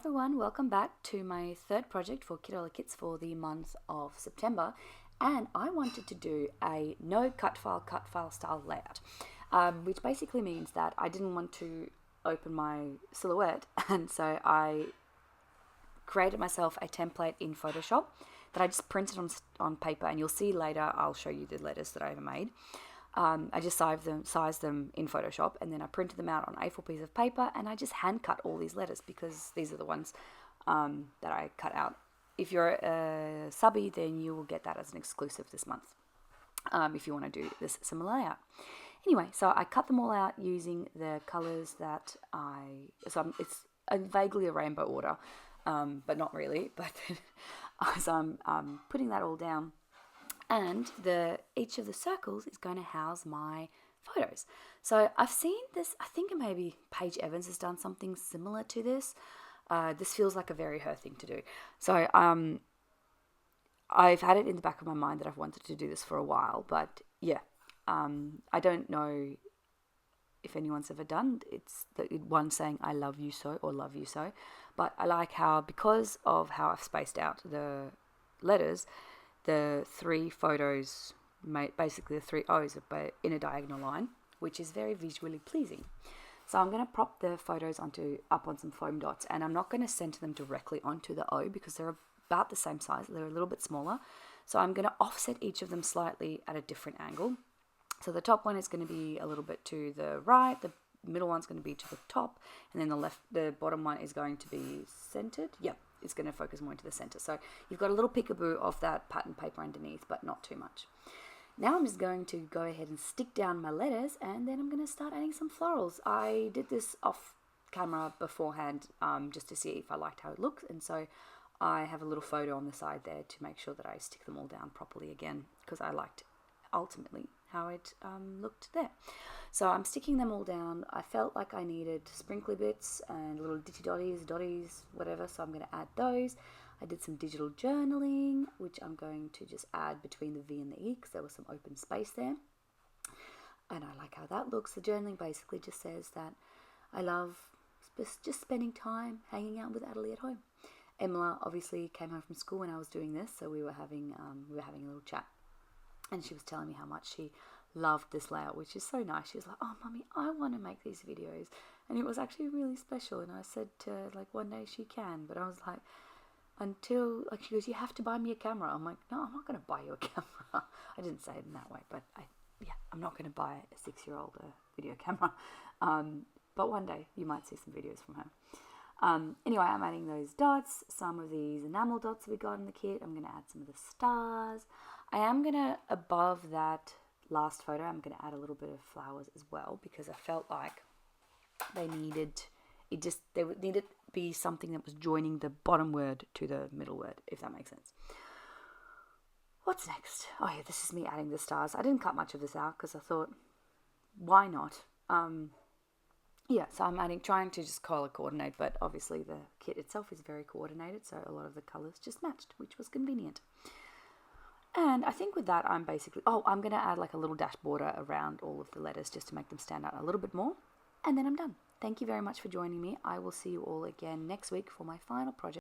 Hi everyone, welcome back to my third project for Kitaholic Kits for the month of September, and I wanted to do a no cut file style layout, which basically means that I didn't want to open my silhouette, and so I created myself a template in Photoshop that I just printed on paper, and you'll see later I'll show you the letters that I ever made. I just sized them in Photoshop, and then I printed them out on A4 piece of paper, and I just hand cut all these letters because these are the ones that I cut out. If you're a subby, then you will get that as an exclusive this month if you want to do this similar layout. Anyway, so I cut them all out using the colors that it's vaguely a rainbow order, but not really. But so I'm putting that all down. And each of the circles is going to house my photos. So I've seen this, I think maybe Paige Evans has done something similar to this. This feels like a very her thing to do. So I've had it in the back of my mind that I've wanted to do this for a while, but yeah, I don't know if anyone's ever done. It's the one saying I love you so or love you so, but I like how, because of how I've spaced out the letters, the three photos, basically the three O's are in a diagonal line, which is very visually pleasing. So I'm going to prop the photos up on some foam dots, and I'm not going to center them directly onto the O because they're about the same size. They're a little bit smaller. So I'm going to offset each of them slightly at a different angle. So the top one is going to be a little bit to the right, the middle one's going to be to the top, and then the bottom one is going to be centered. Yep. It's going to focus more into the center. So you've got a little peekaboo of that pattern paper underneath, but not too much. Now I'm just going to go ahead and stick down my letters, and then I'm going to start adding some florals. I did this off camera beforehand just to see if I liked how it looked, and so I have a little photo on the side there to make sure that I stick them all down properly again, because I liked ultimately how it looked there. So I'm sticking them all down. I felt like I needed sprinkly bits and little dotties, whatever, so I'm going to add those. I did some digital journaling, which I'm going to just add between the V and the E because there was some open space there. And I like how that looks. The journaling basically just says that I love just spending time hanging out with Adelie at home. Emma obviously came home from school when I was doing this, so we were having a little chat. And she was telling me how much she loved this layout, which is so nice. She was like, oh, Mummy, I want to make these videos. And it was actually really special. And I said to her, like, one day she can. But I was like, she goes, you have to buy me a camera. I'm like, no, I'm not going to buy you a camera. I didn't say it in that way, but I'm not going to buy a 6-year-old a video camera. But one day you might see some videos from her. Anyway, I'm adding those dots, some of these enamel dots we got in the kit. I'm going to add some of the stars. I am going to, above that last photo, I'm going to add a little bit of flowers as well, because I felt like they needed to be something that was joining the bottom word to the middle word, if that makes sense. What's next? Oh yeah, this is me adding the stars. I didn't cut much of this out because I thought, why not? Yeah, so I'm trying to just color coordinate, but obviously the kit itself is very coordinated, so a lot of the colors just matched, which was convenient. And I think with that, I'm going to add like a little dash border around all of the letters just to make them stand out a little bit more. And then I'm done. Thank you very much for joining me. I will see you all again next week for my final project.